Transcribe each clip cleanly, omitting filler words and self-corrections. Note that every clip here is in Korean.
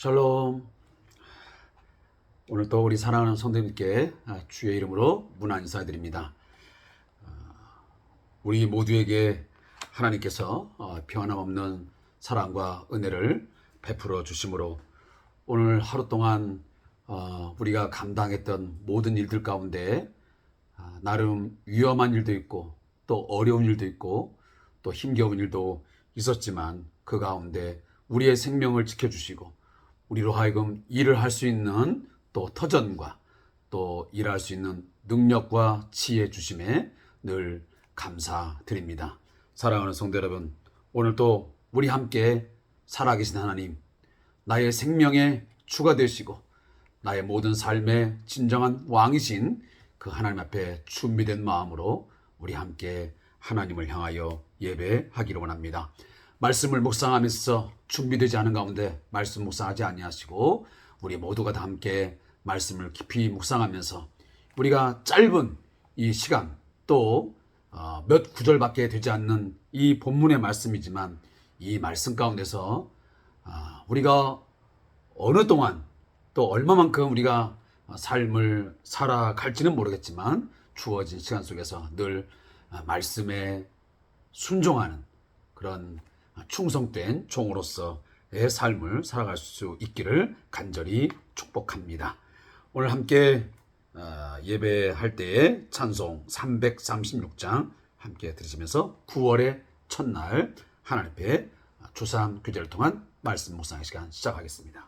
샬롬. 오늘 또 우리 사랑하는 성도님께 주의 이름으로 문안 인사드립니다. 우리 모두에게 하나님께서 변함없는 사랑과 은혜를 베풀어 주심으로 오늘 하루 동안 우리가 감당했던 모든 일들 가운데 나름 위험한 일도 있고 또 어려운 일도 있고 또 힘겨운 일도 있었지만 그 가운데 우리의 생명을 지켜주시고 우리로 하여금 일을 할 수 있는 또 터전과 또 일할 수 있는 능력과 지혜 주심에 늘 감사드립니다. 사랑하는 성도 여러분, 오늘 또 우리 함께 살아계신 하나님, 나의 생명의 주가 되시고 나의 모든 삶의 진정한 왕이신 그 하나님 앞에 준비된 마음으로 우리 함께 하나님을 향하여 예배하기를 원합니다. 말씀을 묵상하면서 준비되지 않은 가운데 말씀 묵상하지 아니하시고 우리 모두가 다 함께 말씀을 깊이 묵상하면서 우리가 짧은 이 시간 또 몇 구절밖에 되지 않는 이 본문의 말씀이지만 이 말씀 가운데서 우리가 어느 동안 또 얼마만큼 우리가 삶을 살아갈지는 모르겠지만 주어진 시간 속에서 늘 말씀에 순종하는 그런 충성된 종으로서의 삶을 살아갈 수 있기를 간절히 축복합니다. 오늘 함께 예배할 때에 찬송 336장 함께 들으시면서 9월의 첫날 하나님 앞에 주상 규제를 통한 말씀 묵상의 시간 시작하겠습니다.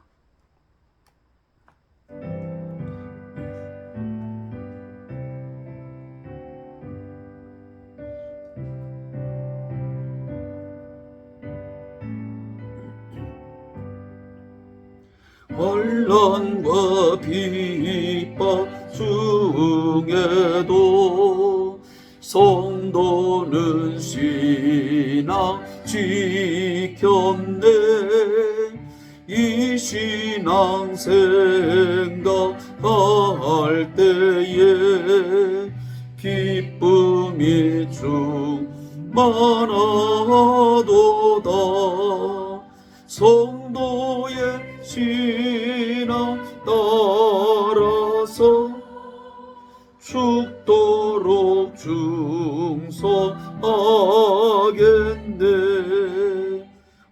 환난과 핍박 중에도 성도는 신앙 지켰네. 이 신앙 생각할 때에 기쁨이 충만하도다. 성도의 신앙 따라서 죽도록 충성하겠네.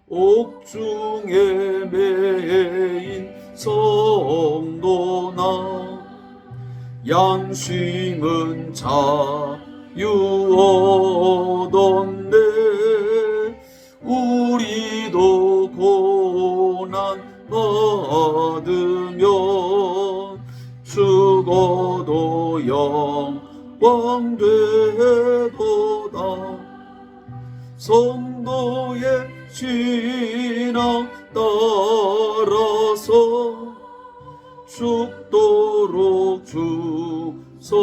옥중에 매인 성도나 양심은 자유 얻었네. 우리도 고난 받으면 죽어도 영광 되도다. 성도의 신앙 따라서 죽도록 충성하겠네.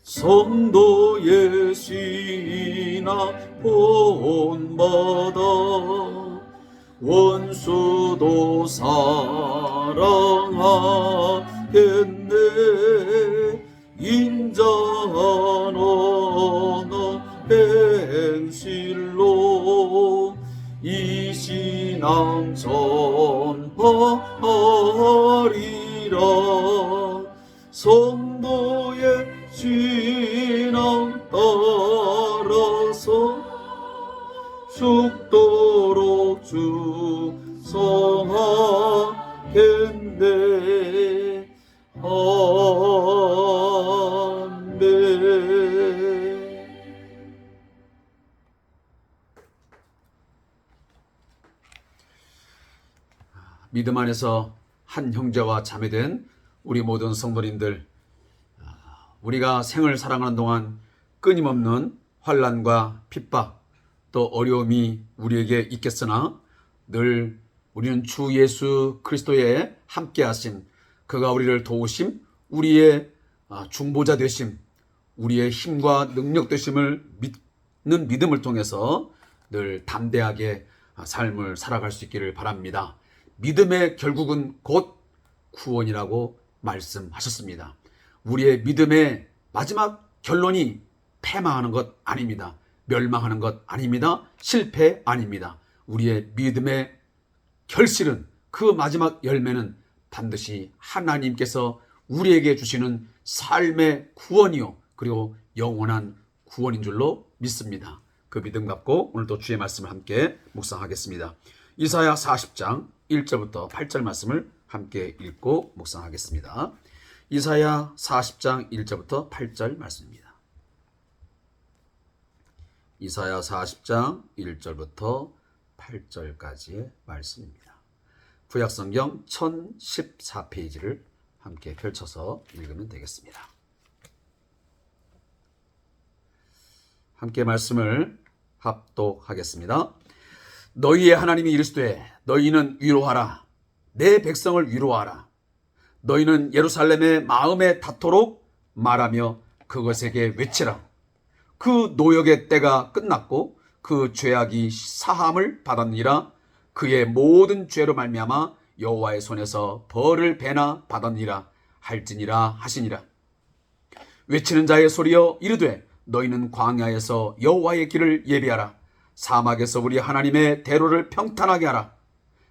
성도의 신앙 본받아 원수도 사랑하겠네. 인자한 언어 행실로 이 신앙 전파하리라. 성도의 신앙 따라서 죽도록 충성하겠네. 아멘. 믿음 안에서 한 형제와 자매된 우리 모든 성도님들, 우리가 생을 살아가는 동안 끊임없는 환난과 핍박 또 어려움이 우리에게 있겠으나 늘 우리는 주 예수 그리스도의 함께하심, 그가 우리를 도우심, 우리의 중보자 되심, 우리의 힘과 능력 되심을 믿는 믿음을 통해서 늘 담대하게 삶을 살아갈 수 있기를 바랍니다. 믿음의 결국은 곧 구원이라고 말씀하셨습니다. 우리의 믿음의 마지막 결론이 패망하는 것 아닙니다. 멸망하는 것 아닙니다. 실패 아닙니다. 우리의 믿음의 결실은, 그 마지막 열매는 반드시 하나님께서 우리에게 주시는 삶의 구원이요, 그리고 영원한 구원인 줄로 믿습니다. 그 믿음 갖고 오늘도 주의 말씀을 함께 묵상하겠습니다. 이사야 40장 1절부터 8절 말씀을 함께 읽고 묵상하겠습니다. 이사야 40장 1절부터 8절 말씀입니다. 이사야 40장 1절부터 8절까지의 말씀입니다. 구약성경 1014페이지를 함께 펼쳐서 읽으면 되겠습니다. 함께 말씀을 합독하겠습니다. 너희의 하나님이 이르시되 너희는 위로하라. 내 백성을 위로하라. 너희는 예루살렘의 마음에 닿도록 말하며 그것에게 외치라. 그 노역의 때가 끝났고 그 죄악이 사함을 받았느니라. 그의 모든 죄로 말미암아 여호와의 손에서 벌을 배나 받았느니라 할지니라 하시니라. 외치는 자의 소리여 이르되 너희는 광야에서 여호와의 길을 예비하라. 사막에서 우리 하나님의 대로를 평탄하게 하라.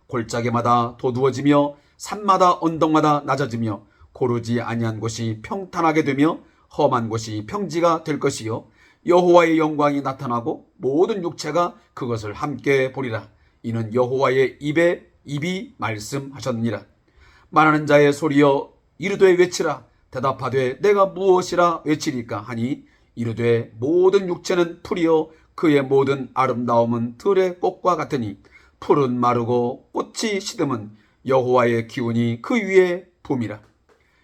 골짜기마다 도두어지며 산마다 언덕마다 낮아지며 고르지 아니한 곳이 평탄하게 되며 험한 곳이 평지가 될 것이요 여호와의 영광이 나타나고 모든 육체가 그것을 함께 보리라. 이는 여호와의 입이 말씀하셨느니라. 말하는 자의 소리여 이르되 외치라. 대답하되 내가 무엇이라 외치리까 하니 이르되 모든 육체는 풀이요 그의 모든 아름다움은 들의 꽃과 같으니 풀은 마르고 꽃이 시듬은 여호와의 기운이 그 위에 붐이라.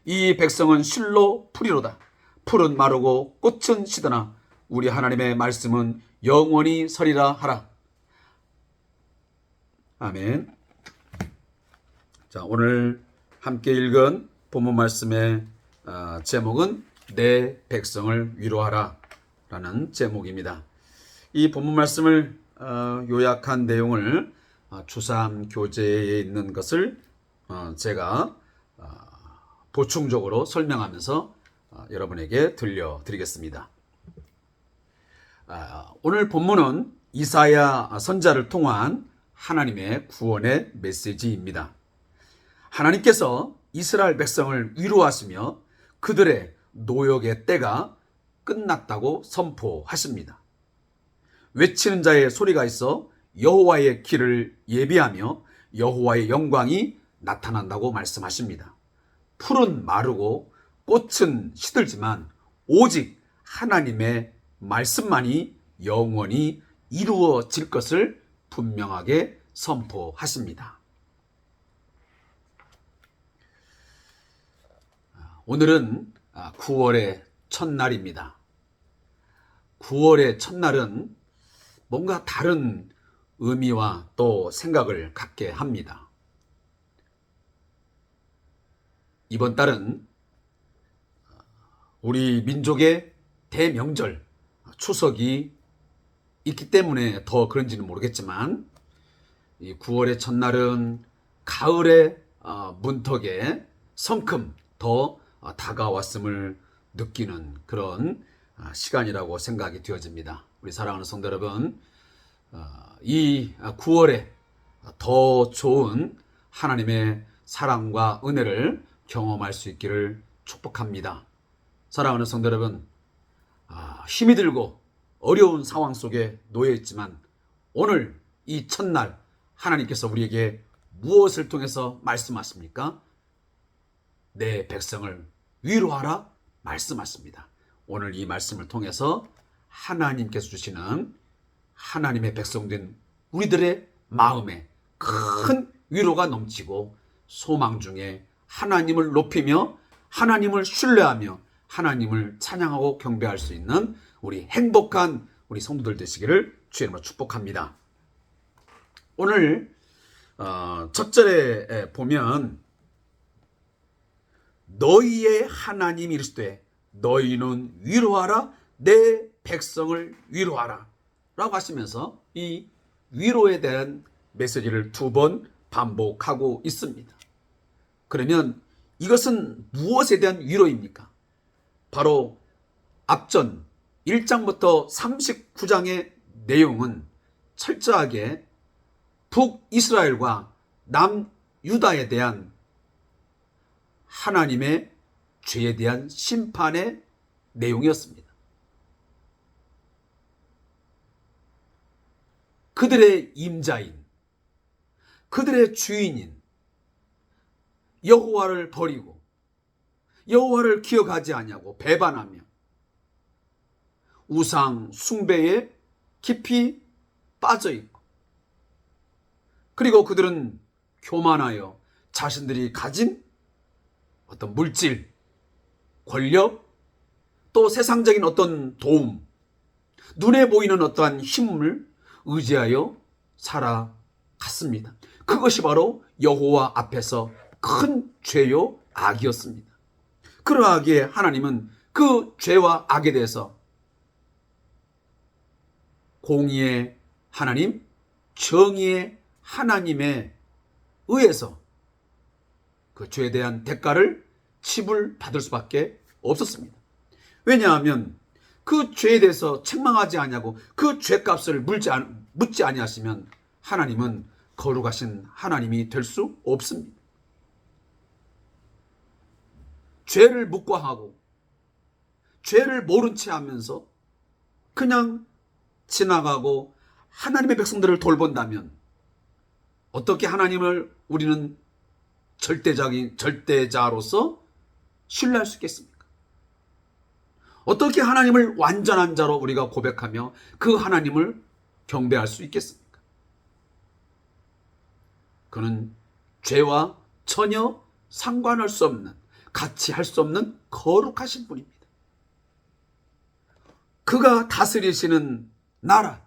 이 백성은 실로 풀이로다. 풀은 마르고 꽃은 시드나 우리 하나님의 말씀은 영원히 서리라 하라. 아멘. 자, 오늘 함께 읽은 본문 말씀의 제목은 내 백성을 위로하라 라는 제목입니다. 이 본문 말씀을 요약한 내용을 주3 교재에 있는 것을 제가 보충적으로 설명하면서 여러분에게 들려드리겠습니다. 오늘 본문은 이사야 선지자를 통한 하나님의 구원의 메시지입니다. 하나님께서 이스라엘 백성을 위로하시며 그들의 노역의 때가 끝났다고 선포하십니다. 외치는 자의 소리가 있어 여호와의 길을 예비하며 여호와의 영광이 나타난다고 말씀하십니다. 풀은 마르고 꽃은 시들지만 오직 하나님의 말씀만이 영원히 이루어질 것을 분명하게 선포하십니다. 오늘은 9월의 첫날입니다. 9월의 첫날은 뭔가 다른 의미와 또 생각을 갖게 합니다. 이번 달은 우리 민족의 대명절 추석이 있기 때문에 더 그런지는 모르겠지만 이 9월의 첫날은 가을의 문턱에 성큼 더 다가왔음을 느끼는 그런 시간이라고 생각이 되어집니다. 우리 사랑하는 성도 여러분, 이 9월에 더 좋은 하나님의 사랑과 은혜를 경험할 수 있기를 축복합니다. 사랑하는 성도 여러분, 힘이 들고 어려운 상황 속에 놓여 있지만 오늘 이 첫날 하나님께서 우리에게 무엇을 통해서 말씀하십니까? 내 백성을 위로하라 말씀하십니다. 오늘 이 말씀을 통해서 하나님께서 주시는 하나님의 백성된 우리들의 마음에 큰 위로가 넘치고 소망 중에 하나님을 높이며 하나님을 신뢰하며 하나님을 찬양하고 경배할 수 있는 우리 행복한 우리 성도들 되시기를 주의 이름으로 축복합니다. 오늘 첫 절에 보면 너희의 하나님이 이르시되 너희는 위로하라 내 백성을 위로하라 라고 하시면서 이 위로에 대한 메시지를 2번 반복하고 있습니다. 그러면 이것은 무엇에 대한 위로입니까? 바로 앞전 1장부터 39장의 내용은 철저하게 북이스라엘과 남유다에 대한 하나님의 죄에 대한 심판의 내용이었습니다. 그들의 임자인, 그들의 주인인 여호와를 버리고 여호와를 기억하지 아니하고 배반하며 우상 숭배에 깊이 빠져 있고, 그리고 그들은 교만하여 자신들이 가진 어떤 물질, 권력, 또 세상적인 어떤 도움, 눈에 보이는 어떠한 힘을 의지하여 살아갔습니다. 그것이 바로 여호와 앞에서 큰 죄요 악이었습니다. 그러하기에 하나님은 그 죄와 악에 대해서 공의의 하나님, 정의의 하나님에 의해서 그 죄에 대한 대가를 치불받을 수밖에 없었습니다. 왜냐하면 그 죄에 대해서 책망하지 아니하고 그 죄값을 묻지 아니하시면 하나님은 거룩하신 하나님이 될 수 없습니다. 죄를 묵과하고 죄를 모른 채 하면서 그냥 지나가고 하나님의 백성들을 돌본다면 어떻게 하나님을 우리는 절대자로서 신뢰할 수 있겠습니까? 어떻게 하나님을 완전한 자로 우리가 고백하며 그 하나님을 경배할 수 있겠습니까? 그는 죄와 전혀 상관할 수 없는, 같이 할 수 없는 거룩하신 분입니다. 그가 다스리시는 나라,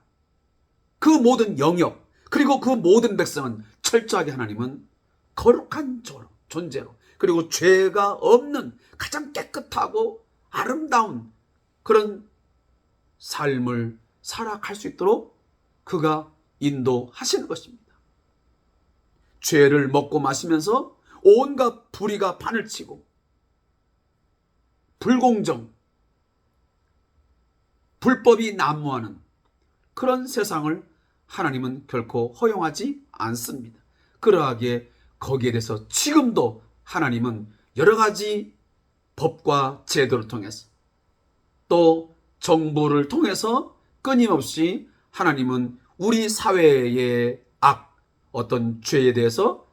그 모든 영역, 그리고 그 모든 백성은 철저하게 하나님은 거룩한 존재로, 그리고 죄가 없는 가장 깨끗하고 아름다운 그런 삶을 살아갈 수 있도록 그가 인도하시는 것입니다. 죄를 먹고 마시면서 온갖 불의가 판을 치고 불공정, 불법이 난무하는 그런 세상을 하나님은 결코 허용하지 않습니다. 그러하기에 거기에 대해서 지금도 하나님은 여러 가지 법과 제도를 통해서 또 정부를 통해서 끊임없이 하나님은 우리 사회의 악, 어떤 죄에 대해서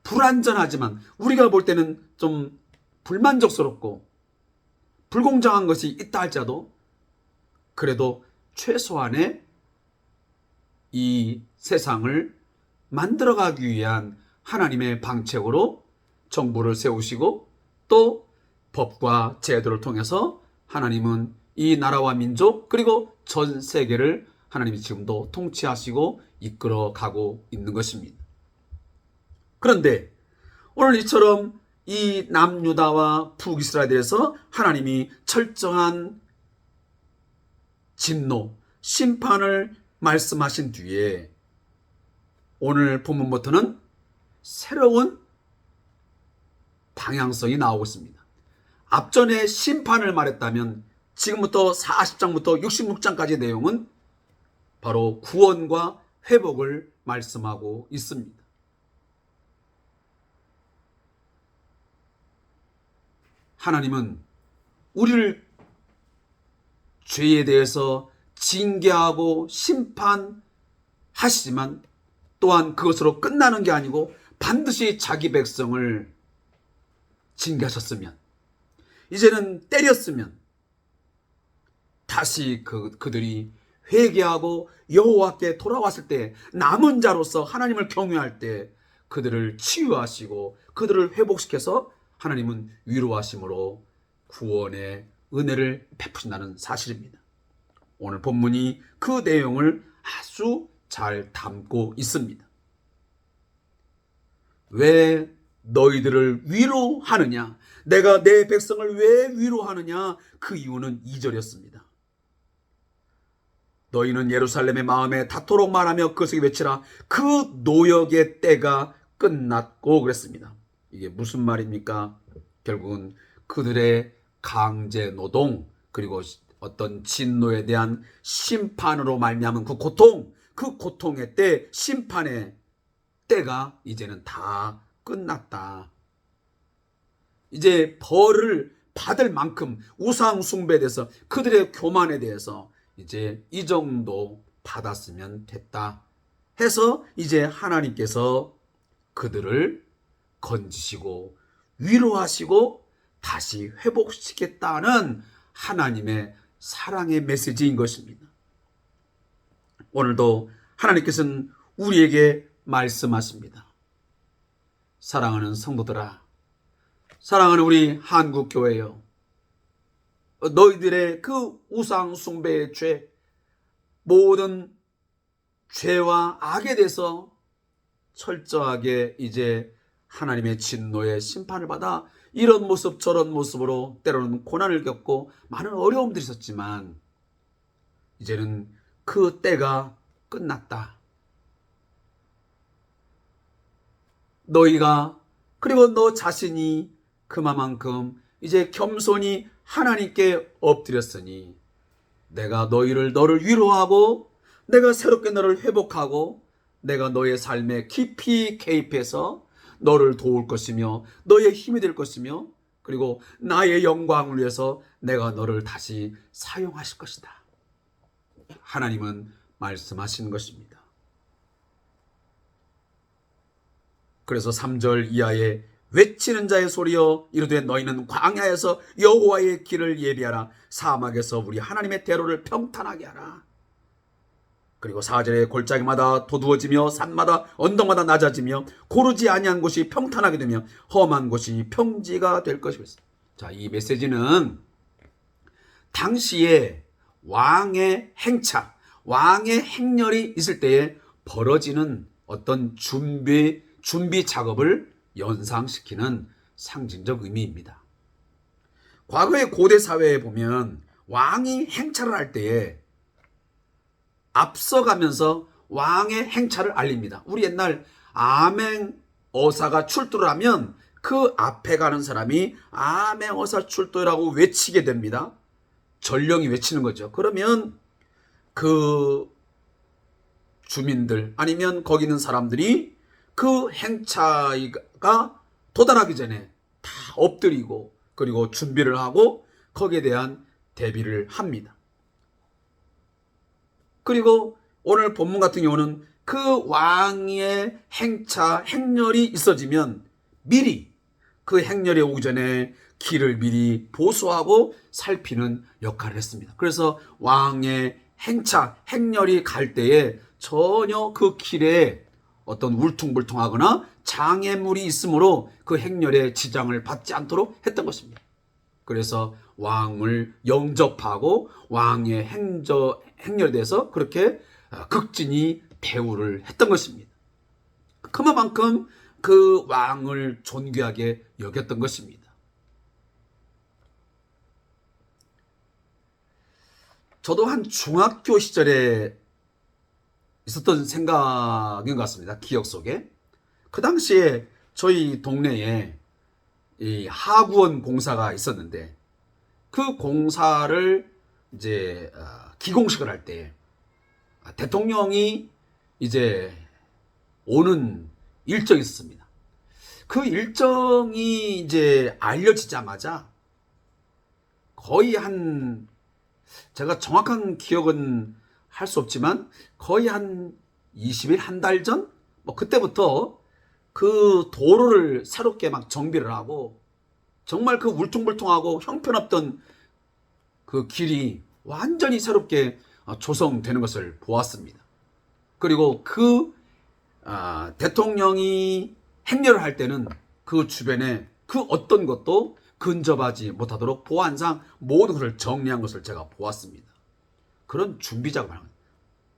불완전하지만 우리가 볼 때는 좀 불만족스럽고 불공정한 것이 있다 할지라도 그래도 최소한의 이 세상을 만들어가기 위한 하나님의 방책으로 정부를 세우시고 또 법과 제도를 통해서 하나님은 이 나라와 민족 그리고 전 세계를 하나님이 지금도 통치하시고 이끌어가고 있는 것입니다. 그런데 오늘 이처럼 이 남유다와 북이스라엘에서 하나님이 철저한 진노, 심판을 말씀하신 뒤에 오늘 본문부터는 새로운 방향성이 나오고 있습니다. 앞전에 심판을 말했다면 지금부터 40장부터 66장까지의 내용은 바로 구원과 회복을 말씀하고 있습니다. 하나님은 우리를 죄에 대해서 징계하고 심판하시지만 또한 그것으로 끝나는 게 아니고 반드시 자기 백성을 징계하셨으면, 이제는 때렸으면 다시 그들이 회개하고 여호와께 돌아왔을 때 남은 자로서 하나님을 경외할 때 그들을 치유하시고 그들을 회복시켜서 하나님은 위로하심으로 구원의 은혜를 베푸신다는 사실입니다. 오늘 본문이 그 내용을 아주 잘 담고 있습니다. 왜 너희들을 위로하느냐? 내가 내 백성을 왜 위로하느냐? 그 이유는 2절이었습니다. 너희는 예루살렘의 마음에 닿도록 말하며 그 속에 외치라. 그 노역의 때가 끝났고 그랬습니다. 이게 무슨 말입니까? 결국은 그들의 강제 노동 그리고 어떤 진노에 대한 심판으로 말미암은 그 고통의 때, 심판의 때가 이제는 다 끝났다. 이제 벌을 받을 만큼 우상 숭배에 대해서 그들의 교만에 대해서 이제 이 정도 받았으면 됐다 해서 이제 하나님께서 그들을 건지시고 위로하시고 다시 회복시키겠다는 하나님의 사랑의 메시지인 것입니다. 오늘도 하나님께서는 우리에게 말씀하십니다. 사랑하는 성도들아, 사랑하는 우리 한국교회여, 너희들의 그 우상 숭배의 죄, 모든 죄와 악에 대해서 철저하게 이제 하나님의 진노의 심판을 받아 이런 모습 저런 모습으로 때로는 고난을 겪고 많은 어려움들이 있었지만 이제는 그 때가 끝났다. 너희가 그리고 너 자신이 그만큼 이제 겸손히 하나님께 엎드렸으니 내가 너를 위로하고 내가 새롭게 너를 회복하고 내가 너의 삶에 깊이 개입해서 너를 도울 것이며 너의 힘이 될 것이며 그리고 나의 영광을 위해서 내가 너를 다시 사용하실 것이다. 하나님은 말씀하시는 것입니다. 그래서 3절 이하에 외치는 자의 소리여 이르되 너희는 광야에서 여호와의 길을 예비하라. 사막에서 우리 하나님의 대로를 평탄하게 하라. 그리고 4절에 골짜기마다 도두어지며 산마다 언덕마다 낮아지며 고르지 아니한 곳이 평탄하게 되며 험한 곳이 평지가 될 것이고. 자, 이 메시지는 당시에 왕의 행차, 왕의 행렬이 있을 때에 벌어지는 어떤 준비 작업을 연상시키는 상징적 의미입니다. 과거의 고대 사회에 보면 왕이 행차를 할 때에 앞서가면서 왕의 행차를 알립니다. 우리 옛날 암행어사가 출두를 하면 그 앞에 가는 사람이 암행어사 출두라고 외치게 됩니다. 전령이 외치는 거죠. 그러면 그 주민들 아니면 거기 있는 사람들이 그 행차가 도달하기 전에 다 엎드리고 그리고 준비를 하고 거기에 대한 대비를 합니다. 그리고 오늘 본문 같은 경우는 그 왕의 행렬이 있어지면 미리 그 행렬이 오기 전에 길을 미리 보수하고 살피는 역할을 했습니다. 그래서 왕의 행렬이 갈 때에 전혀 그 길에 어떤 울퉁불퉁하거나 장애물이 있으므로 그 행렬에 지장을 받지 않도록 했던 것입니다. 그래서 왕을 영접하고 왕의 행렬에 대해서 그렇게 극진히 대우를 했던 것입니다. 그만큼 그 왕을 존귀하게 여겼던 것입니다. 저도 한 중학교 시절에 있었던 생각인 것 같습니다. 기억 속에. 그 당시에 저희 동네에 이 하구원 공사가 있었는데 그 공사를 이제 기공식을 할 때 대통령이 이제 오는 일정이 있었습니다. 그 일정이 이제 알려지자마자 거의 제가 정확한 기억은 할 수 없지만 거의 한 20일, 한 달 전? 그때부터 그 도로를 새롭게 막 정비를 하고 정말 그 울퉁불퉁하고 형편없던 그 길이 완전히 새롭게 조성되는 것을 보았습니다. 그리고 그 대통령이 행렬을 할 때는 그 주변에 그 어떤 것도 근접하지 못하도록 보안상 모든 것을 정리한 것을 제가 보았습니다. 그런 준비 작업을 합니다.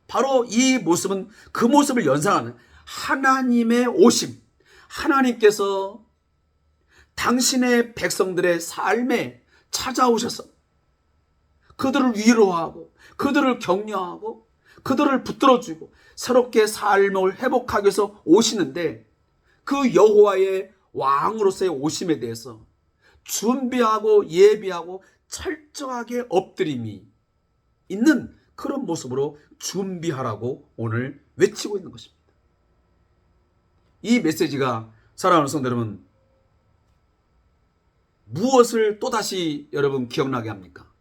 바로 이 모습은 그 모습을 연상하는 하나님의 오심, 하나님께서 당신의 백성들의 삶에 찾아오셔서 그들을 위로하고 그들을 격려하고 그들을 붙들어주고 새롭게 삶을 회복하기 위해서 오시는데, 그 여호와의 왕으로서의 오심에 대해서 준비하고 예비하고 철저하게 엎드림이 있는 그런 모습으로 준비하라고 오늘 외치고 있는 것입니다. 이 메시지가 사랑하는 성도 여러분, 무엇을 또다시 여러분 기억나게 합니까?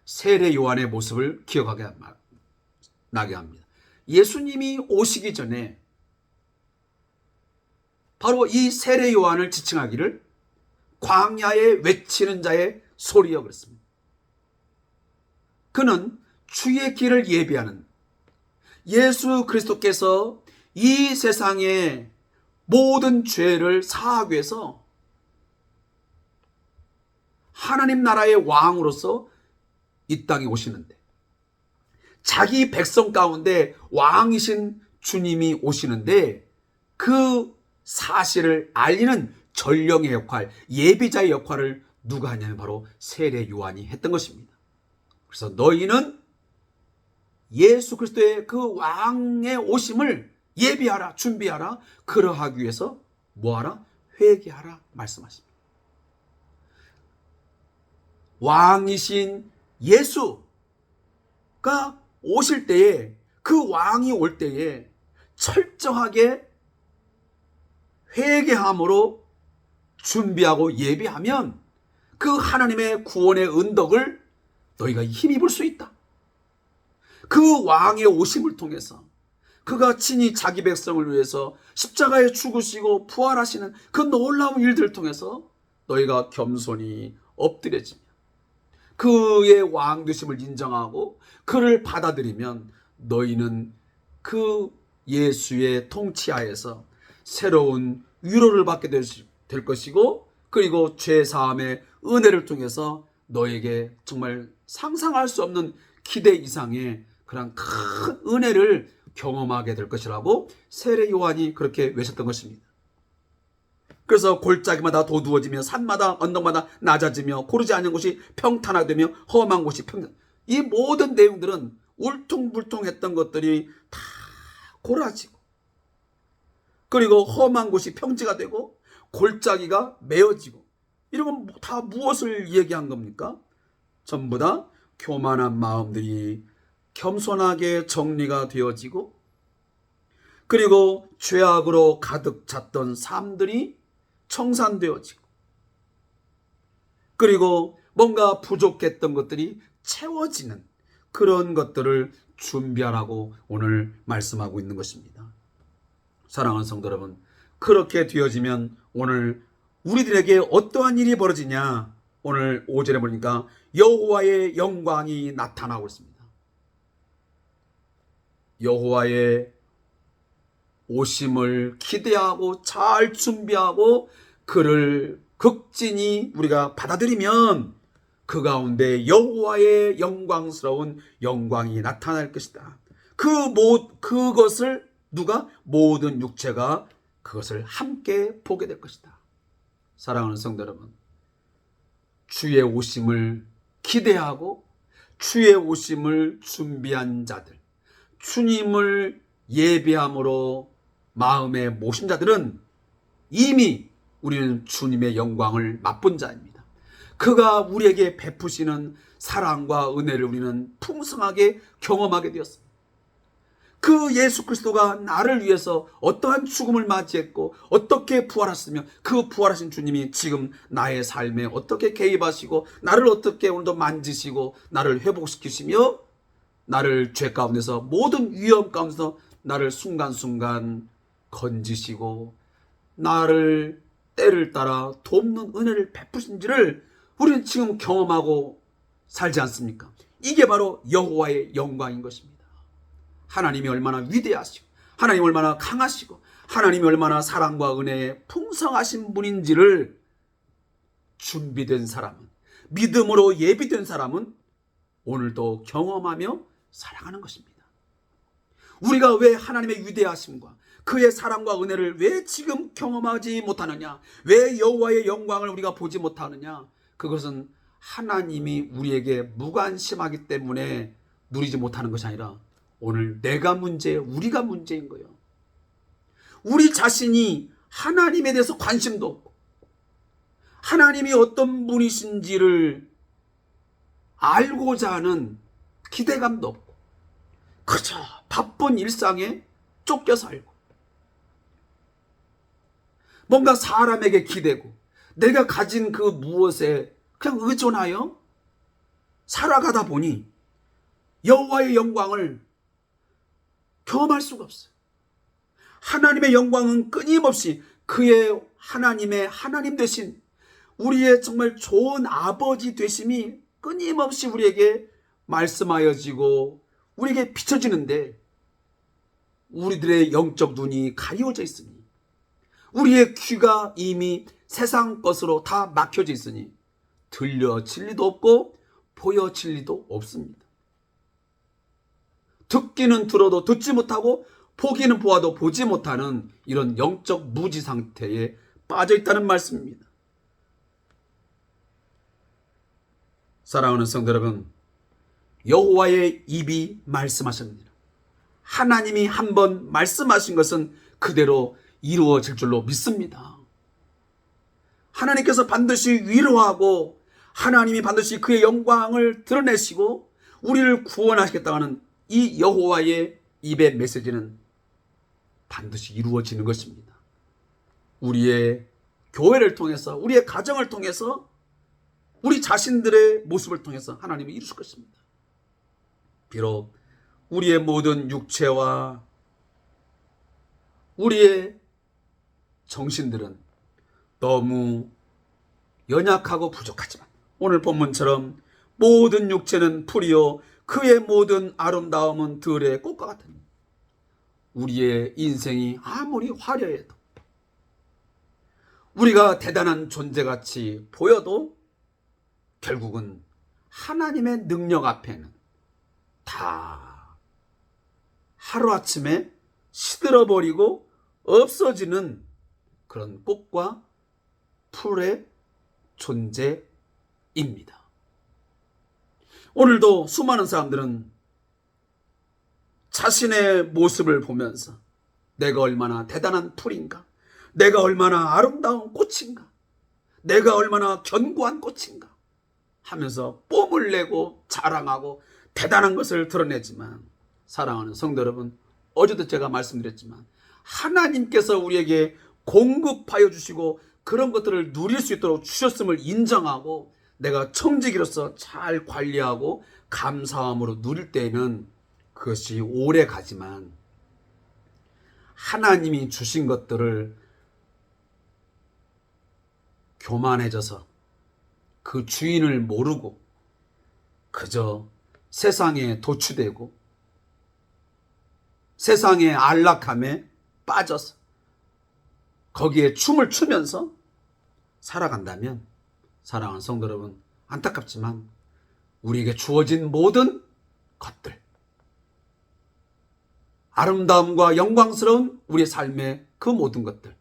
세례 요한의 모습을 기억하게 나게 합니다. 예수님이 오시기 전에 바로 이 세례 요한을 지칭하기를 광야에 외치는 자의 소리여 그랬습니다. 그는 주의 길을 예비하는, 예수 그리스도께서 이 세상의 모든 죄를 사하기 위해서 하나님 나라의 왕으로서 이 땅에 오시는데, 자기 백성 가운데 왕이신 주님이 오시는데 그 사실을 알리는 전령의 역할, 예비자의 역할을 누가 하냐면 바로 세례 요한이 했던 것입니다. 그래서 너희는 예수 그리스도의 그 왕의 오심을 예비하라, 준비하라. 그러하기 위해서 뭐하라? 회개하라 말씀하십니다. 왕이신 예수가 오실 때에, 그 왕이 올 때에 철저하게 회개함으로 준비하고 예비하면 그 하나님의 구원의 은덕을 너희가 힘입을 수 있다. 그 왕의 오심을 통해서 그가 친히 자기 백성을 위해서 십자가에 죽으시고 부활하시는 그 놀라운 일들을 통해서 너희가 겸손히 엎드려지며 그의 왕 되심을 인정하고 그를 받아들이면 너희는 그 예수의 통치하에서 새로운 위로를 받게 될 것이고, 그리고 죄사함의 은혜를 통해서 너에게 정말 상상할 수 없는 기대 이상의 그런 큰 은혜를 경험하게 될 것이라고 세례 요한이 그렇게 외쳤던 것입니다. 그래서 골짜기마다 도두어지며 산마다 언덕마다 낮아지며 고르지 않은 곳이 평탄하되며 험한 곳이 평탄. 이 모든 내용들은 울퉁불퉁했던 것들이 다 고라지고, 그리고 험한 곳이 평지가 되고 골짜기가 메어지고, 이런 건 다 무엇을 얘기한 겁니까? 전부 다 교만한 마음들이 겸손하게 정리가 되어지고, 그리고 죄악으로 가득 찼던 삶들이 청산되어지고, 그리고 뭔가 부족했던 것들이 채워지는 그런 것들을 준비하라고 오늘 말씀하고 있는 것입니다. 사랑하는 성도 여러분, 그렇게 되어지면 오늘 우리들에게 어떠한 일이 벌어지냐? 오늘 5절에 보니까 여호와의 영광이 나타나고 있습니다. 여호와의 오심을 기대하고 잘 준비하고 그를 극진히 우리가 받아들이면 그 가운데 여호와의 영광스러운 영광이 나타날 것이다. 그것을 누가? 모든 육체가 그것을 함께 보게 될 것이다. 사랑하는 성도 여러분, 주의 오심을 기대하고 주의 오심을 준비한 자들, 주님을 예비함으로 마음에 모신 자들은 이미 우리는 주님의 영광을 맛본 자입니다. 그가 우리에게 베푸시는 사랑과 은혜를 우리는 풍성하게 경험하게 되었습니다. 그 예수 그리스도가 나를 위해서 어떠한 죽음을 맞이했고 어떻게 부활하셨으며, 그 부활하신 주님이 지금 나의 삶에 어떻게 개입하시고 나를 어떻게 오늘도 만지시고 나를 회복시키시며 나를 죄 가운데서 모든 위험 가운데서 나를 순간순간 건지시고 나를 때를 따라 돕는 은혜를 베푸신지를 우리는 지금 경험하고 살지 않습니까? 이게 바로 여호와의 영광인 것입니다. 하나님이 얼마나 위대하시고 하나님이 얼마나 강하시고 하나님이 얼마나 사랑과 은혜에 풍성하신 분인지를 준비된 사람은, 믿음으로 예비된 사람은 오늘도 경험하며 살아가는 것입니다. 우리가 왜 하나님의 위대하심과 그의 사랑과 은혜를 왜 지금 경험하지 못하느냐? 왜 여호와의 영광을 우리가 보지 못하느냐? 그것은 하나님이 우리에게 무관심하기 때문에 누리지 못하는 것이 아니라 오늘 내가 문제예요. 우리가 문제인 거예요. 우리 자신이 하나님에 대해서 관심도 없고 하나님이 어떤 분이신지를 알고자 하는 기대감도 없고 그저 바쁜 일상에 쫓겨 살고 뭔가 사람에게 기대고 내가 가진 그 무엇에 그냥 의존하여 살아가다 보니 여호와의 영광을 경험할 수가 없어요. 하나님의 영광은 끊임없이 그의 하나님의 하나님 되신 우리의 정말 좋은 아버지 되심이 끊임없이 우리에게 말씀하여지고 우리에게 비춰지는데 우리들의 영적 눈이 가리워져 있으니 우리의 귀가 이미 세상 것으로 다 막혀져 있으니 들려질 리도 없고 보여질 리도 없습니다. 듣기는 들어도 듣지 못하고 보기는 보아도 보지 못하는 이런 영적 무지 상태에 빠져 있다는 말씀입니다. 사랑하는 성도 여러분, 여호와의 입이 말씀하십니다. 하나님이 한번 말씀하신 것은 그대로 이루어질 줄로 믿습니다. 하나님께서 반드시 위로하고 하나님이 반드시 그의 영광을 드러내시고 우리를 구원하시겠다는 이 여호와의 입의 메시지는 반드시 이루어지는 것입니다. 우리의 교회를 통해서 우리의 가정을 통해서 우리 자신들의 모습을 통해서 하나님이 이루실 것입니다. 비록 우리의 모든 육체와 우리의 정신들은 너무 연약하고 부족하지만 오늘 본문처럼 모든 육체는 풀이요 그의 모든 아름다움은 들의 꽃과 같으니 우리의 인생이 아무리 화려해도 우리가 대단한 존재같이 보여도 결국은 하나님의 능력 앞에는 다 하루아침에 시들어버리고 없어지는 그런 꽃과 풀의 존재입니다. 오늘도 수많은 사람들은 자신의 모습을 보면서 내가 얼마나 대단한 풀인가, 내가 얼마나 아름다운 꽃인가, 내가 얼마나 견고한 꽃인가 하면서 뽐을 내고 자랑하고 대단한 것을 드러내지만 사랑하는 성도 여러분, 어제도 제가 말씀드렸지만 하나님께서 우리에게 공급하여 주시고 그런 것들을 누릴 수 있도록 주셨음을 인정하고 내가 청지기로서 잘 관리하고 감사함으로 누릴 때에는 그것이 오래 가지만 하나님이 주신 것들을 교만해져서 그 주인을 모르고 그저 세상에 도취되고 세상의 안락함에 빠져서 거기에 춤을 추면서 살아간다면 사랑하는 성도 여러분, 안타깝지만 우리에게 주어진 모든 것들, 아름다움과 영광스러운 우리의 삶의 그 모든 것들,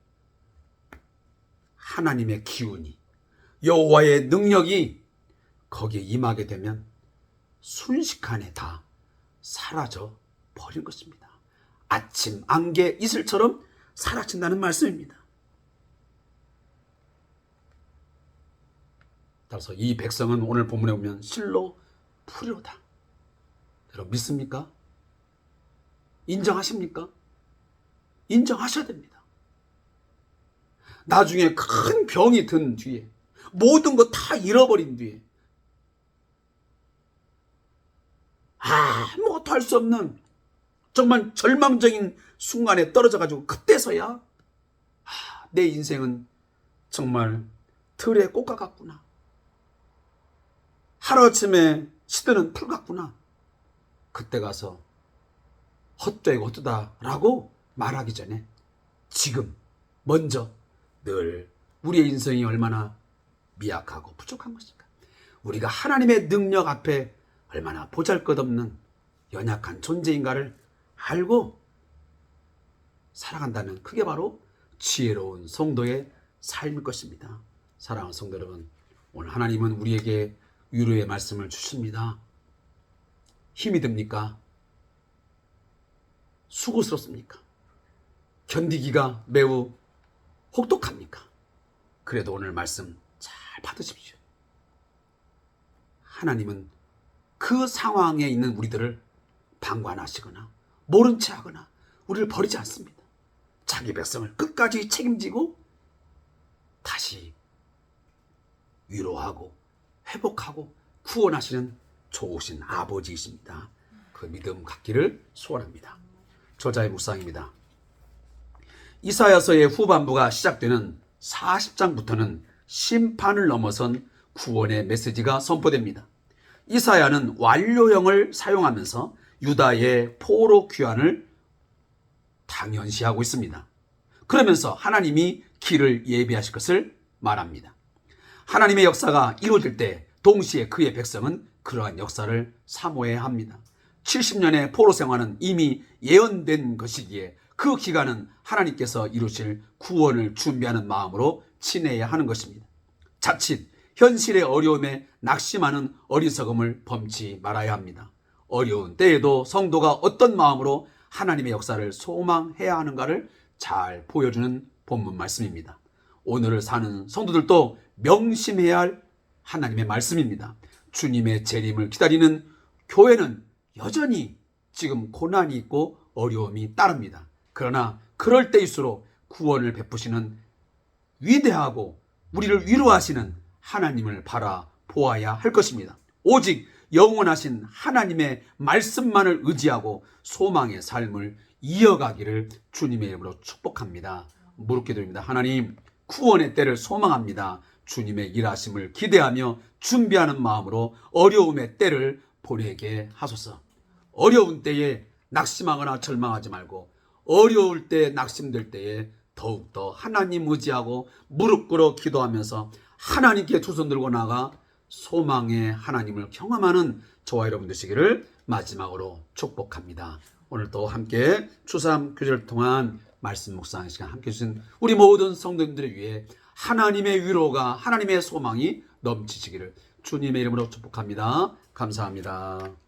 하나님의 기운이, 여호와의 능력이 거기에 임하게 되면 순식간에 다 사라져 버린 것입니다. 아침 안개 이슬처럼 사라진다는 말씀입니다. 따라서 이 백성은 오늘 본문에 보면 실로 풀이로다. 여러분 믿습니까? 인정하십니까? 인정하셔야 됩니다. 나중에 큰 병이 든 뒤에 모든 거 다 잃어버린 뒤에 아무것도 할 수 없는 정말 절망적인 순간에 떨어져가지고 그때서야 내 인생은 정말 들의 꽃과 같구나. 하루아침에 시드는 풀 같구나. 그때 가서 헛되고 헛되다라고 말하기 전에 지금 먼저 늘 우리의 인생이 얼마나 미약하고 부족한 것인가. 우리가 하나님의 능력 앞에 얼마나 보잘것없는 연약한 존재인가를 알고 살아간다면 그게 바로 지혜로운 성도의 삶일 것입니다. 사랑하는 성도 여러분, 오늘 하나님은 우리에게 위로의 말씀을 주십니다. 힘이 듭니까? 수고스럽습니까? 견디기가 매우 혹독합니까? 그래도 오늘 말씀 잘 받으십시오. 하나님은 그 상황에 있는 우리들을 방관하시거나 모른 채 하거나 우리를 버리지 않습니다. 자기 백성을 끝까지 책임지고 다시 위로하고 회복하고 구원하시는 좋으신 아버지이십니다. 그 믿음 갖기를 소원합니다. 저자의 묵상입니다. 이사야서의 후반부가 시작되는 40장부터는 심판을 넘어선 구원의 메시지가 선포됩니다. 이사야는 완료형을 사용하면서 유다의 포로 귀환을 당연시하고 있습니다. 그러면서 하나님이 길을 예비하실 것을 말합니다. 하나님의 역사가 이루어질 때 동시에 그의 백성은 그러한 역사를 사모해야 합니다. 70년의 포로 생활은 이미 예언된 것이기에 그 기간은 하나님께서 이루실 구원을 준비하는 마음으로 지내야 하는 것입니다. 자칫 현실의 어려움에 낙심하는 어리석음을 범치 말아야 합니다. 어려운 때에도 성도가 어떤 마음으로 하나님의 역사를 소망해야 하는가를 잘 보여주는 본문 말씀입니다. 오늘을 사는 성도들도 명심해야 할 하나님의 말씀입니다. 주님의 재림을 기다리는 교회는 여전히 지금 고난이 있고 어려움이 따릅니다. 그러나 그럴 때일수록 구원을 베푸시는 위대하고 우리를 위로하시는 하나님을 바라보아야 할 것입니다. 오직 영원하신 하나님의 말씀만을 의지하고 소망의 삶을 이어가기를 주님의 이름으로 축복합니다. 무릎 기도입니다. 하나님, 구원의 때를 소망합니다. 주님의 일하심을 기대하며 준비하는 마음으로 어려움의 때를 보내게 하소서. 어려운 때에 낙심하거나 절망하지 말고 어려울 때 낙심될 때에 더욱더 하나님 의지하고 무릎 꿇어 기도하면서 하나님께 두 손 들고 나가 소망의 하나님을 경험하는 저와 여러분 되시기를 마지막으로 축복합니다. 오늘도 함께 추삼 교제를 통한 말씀 묵상의 시간 함께 해주신 우리 모든 성도님들을 위해 하나님의 위로가 하나님의 소망이 넘치시기를 주님의 이름으로 축복합니다. 감사합니다.